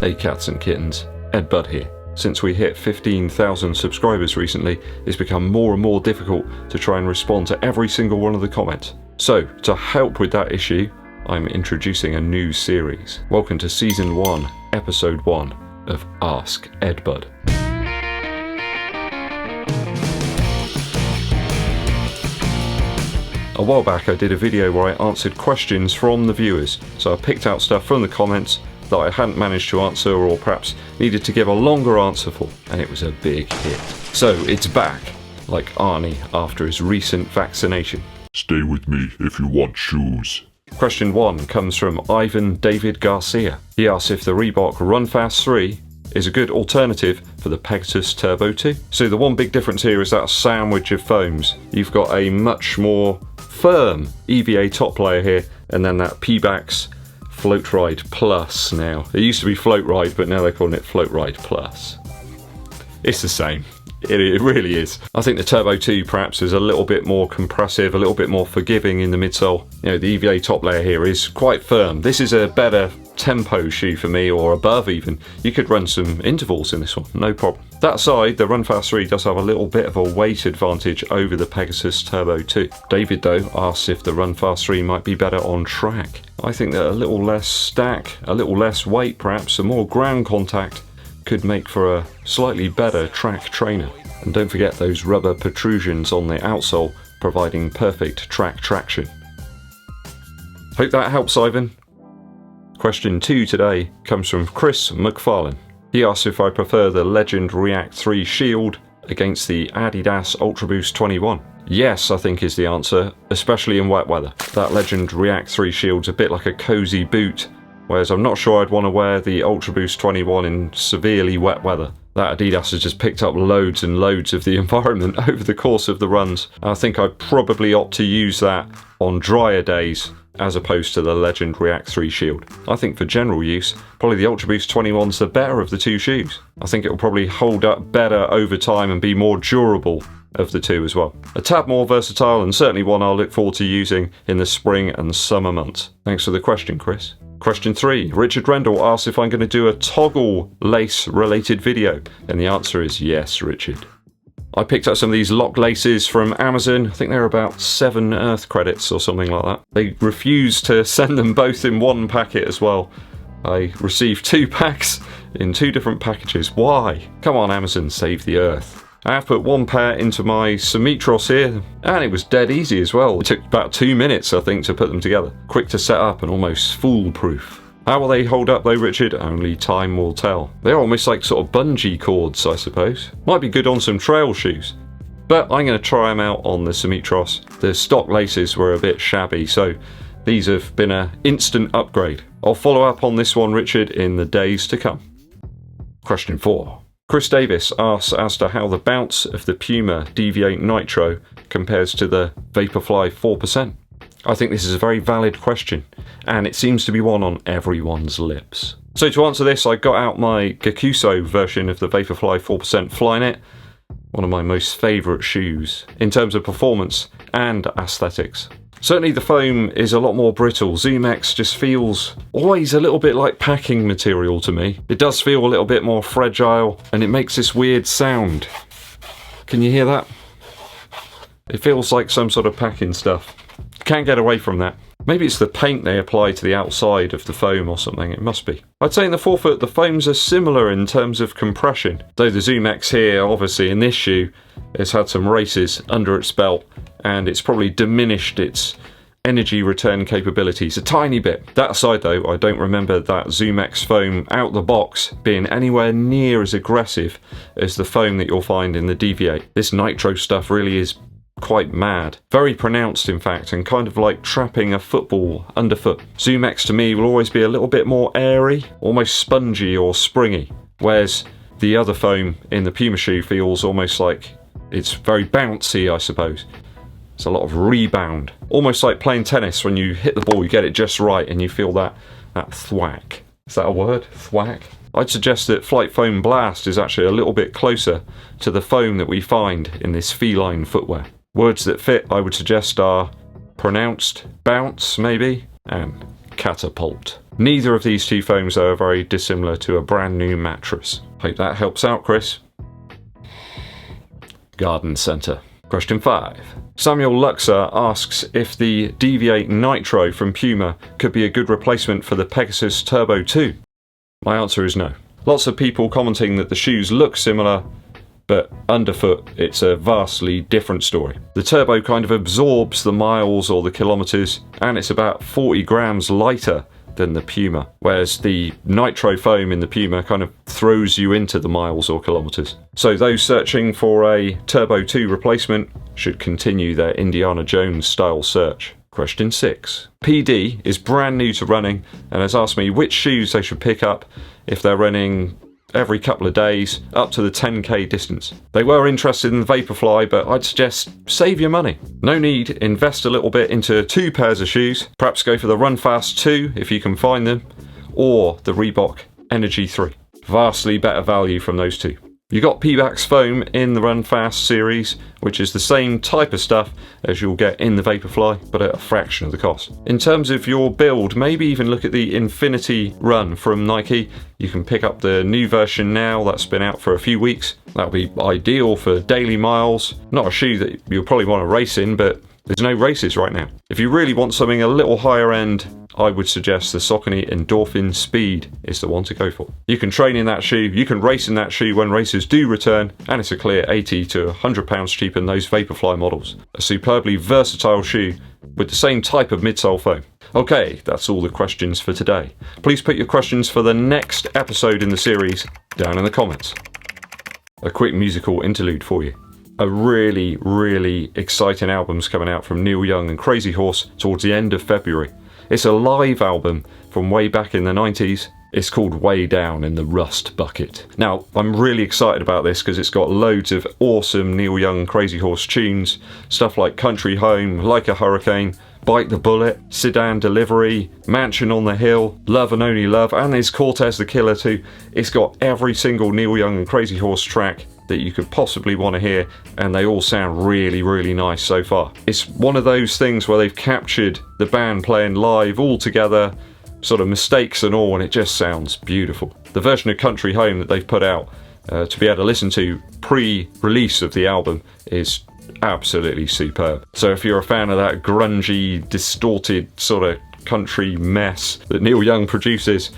Hey cats and kittens, EDDBUD here. Since we hit 15,000 subscribers recently, it's become more and more difficult to try and respond to every single one of the comments. So, to help with that issue, I'm introducing a new series. Welcome to Season 1, Episode 1 of Ask EDDBUD. A while back I did a video where I answered questions from the viewers, so I picked out stuff from the comments that I hadn't managed to answer or perhaps needed to give a longer answer for, and it was a big hit. So it's back, like Arnie after his recent vaccination. Stay with me if you want shoes. Question 1 comes from Ivan David Garcia. He asks if the Reebok Run Fast 3 is a good alternative for the Pegasus Turbo 2. So the one big difference here is that sandwich of foams. You've got a much more firm EVA top layer here, and then that Pegasus FLOATRIDE Plus now. It used to be FLOATRIDE, but now they're calling it FLOATRIDE Plus. It's the same. It really is. I think the Turbo 2 perhaps is a little bit more compressive, a little bit more forgiving in the midsole. You know, the EVA top layer here is quite firm. This is a better tempo shoe for me, or above even. You could run some intervals in this one, no problem. That aside, the Run Fast 3 does have a little bit of a weight advantage over the Pegasus Turbo 2. David though asks if the Run Fast 3 might be better on track. I think that a little less stack, a little less weight perhaps, some more ground contact could make for a slightly better track trainer. And don't forget those rubber protrusions on the outsole providing perfect track traction. Hope that helps, Ivan. Question 2 today comes from Chris McFarlane. He asks if I prefer the Legend React 3 Shield against the Adidas Ultraboost 21. Yes, I think is the answer, especially in wet weather. That Legend React 3 Shield's a bit like a cozy boot, whereas I'm not sure I'd want to wear the Ultraboost 21 in severely wet weather. That Adidas has just picked up loads and loads of the environment over the course of the runs. I think I'd probably opt to use that on drier days as opposed to the Legend React 3 Shield. I think for general use, probably the Ultraboost 21's the better of the two shoes. I think it will probably hold up better over time and be more durable of the two as well. A tad more versatile, and certainly one I'll look forward to using in the spring and summer months. Thanks for the question, Chris. Question 3. Richard Rendell asks if I'm going to do a toggle lace related video, and the answer is yes, Richard. I picked up some of these lock laces from Amazon. I think they're about 7 Earth credits or something like that. They refused to send them both in one packet as well. I received 2 packs in 2 different packages. Why? Come on, Amazon, save the Earth. I have put 1 pair into my SYMMETROS here, and it was dead easy as well. It took about 2 minutes, I think, to put them together. Quick to set up and almost foolproof. How will they hold up though, Richard? Only time will tell. They're almost like sort of bungee cords, I suppose. Might be good on some trail shoes. But I'm going to try them out on the SYMMETROS. The stock laces were a bit shabby, so these have been an instant upgrade. I'll follow up on this one, Richard, in the days to come. Question 4. Chris Davis asks as to how the bounce of the Puma Deviate Nitro compares to the VAPORFLY 4%. I think this is a very valid question, and it seems to be one on everyone's lips. So to answer this, I got out my Gakuso version of the VAPORFLY 4% FLYKNIT, one of my most favourite shoes in terms of performance and aesthetics. Certainly the foam is a lot more brittle. Zoomx just feels always a little bit like packing material to me. It does feel a little bit more fragile, and it makes this weird sound. Can you hear that? It feels like some sort of packing stuff. Can't get away from that. Maybe it's the paint they apply to the outside of the foam or something, it must be. I'd say in the forefoot the foams are similar in terms of compression, though the Zoomx here, obviously in this shoe, has had some races under its belt, and it's probably diminished its energy return capabilities a tiny bit. That aside though, I don't remember that Zoomx foam out the box being anywhere near as aggressive as the foam that you'll find in the Deviate. This Nitro stuff really is quite mad. Very pronounced in fact, and kind of like trapping a football underfoot. Zoomx to me will always be a little bit more airy, almost spongy or springy, whereas the other foam in the Puma shoe feels almost like it's very bouncy, I suppose. It's a lot of rebound. Almost like playing tennis, when you hit the ball you get it just right and you feel that thwack. Is that a word? Thwack? I'd suggest that Flight Foam Blast is actually a little bit closer to the foam that we find in this feline footwear. Words that fit, I would suggest, are pronounced bounce, maybe, and Catapult. Neither of these two foams are very dissimilar to a brand new mattress. Hope that helps out, Chris. Garden Centre. Question 5. Samuel Luxer asks if the Deviate Nitro from Puma could be a good replacement for the Pegasus Turbo 2. My answer is no. Lots of people commenting that the shoes look similar, but underfoot it's a vastly different story. The Turbo kind of absorbs the miles or the kilometres, and it's about 40 grams lighter than the Puma, whereas the Nitro foam in the Puma kind of throws you into the miles or kilometres. So those searching for a Turbo 2 replacement should continue their Indiana Jones style search. Question 6. PD is brand new to running and has asked me which shoes they should pick up if they're running every couple of days up to the 10k distance. They were interested in the VAPORFLY, but I'd suggest save your money. No need, invest a little bit into 2 pairs of shoes. Perhaps go for the Run Fast 2 if you can find them, or the Reebok Energy 3. Vastly better value from those two. You got Pebax foam in the Run Fast series, which is the same type of stuff as you'll get in the VAPORFLY, but at a fraction of the cost. In terms of your build, maybe even look at the Infinity Run from Nike. You can pick up the new version now, that's been out for a few weeks. That'll be ideal for daily miles. Not a shoe that you'll probably want to race in, but there's no races right now. If you really want something a little higher end, I would suggest the Saucony Endorphin Speed is the one to go for. You can train in that shoe, you can race in that shoe when races do return, and it's a clear £80 to £100 cheaper than those VAPORFLY models. A superbly versatile shoe with the same type of midsole foam. Okay, that's all the questions for today. Please put your questions for the next episode in the series down in the comments. A quick musical interlude for you. A really exciting album's coming out from Neil Young and Crazy Horse towards the end of February. It's a live album from way back in the 90s. It's called Way Down in the Rust Bucket. Now, I'm really excited about this because it's got loads of awesome Neil Young and Crazy Horse tunes, stuff like Country Home, Like a Hurricane, Bite the Bullet, Sedan Delivery, Mansion on the Hill, Love and Only Love, and there's Cortez the Killer too. It's got every single Neil Young and Crazy Horse track that you could possibly want to hear, and they all sound really nice so far. It's one of those things where they've captured the band playing live all together, sort of mistakes and all, and it just sounds beautiful. The version of Country Home that they've put out to be able to listen to pre-release of the album is absolutely superb. So if you're a fan of that grungy, distorted sort of country mess that Neil Young produces,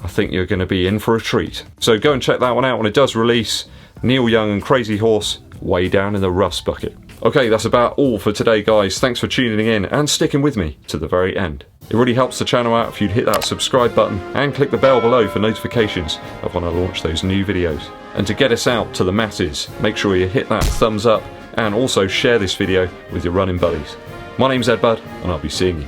I think you're going to be in for a treat. So go and check that one out when it does release. Neil Young and Crazy Horse, Way Down in the Rust Bucket. Okay, that's about all for today, guys. Thanks for tuning in and sticking with me to the very end. It really helps the channel out if you'd hit that subscribe button and click the bell below for notifications of when I launch those new videos. And to get us out to the masses, make sure you hit that thumbs up and also share this video with your running buddies. My name's EDDBUD, and I'll be seeing you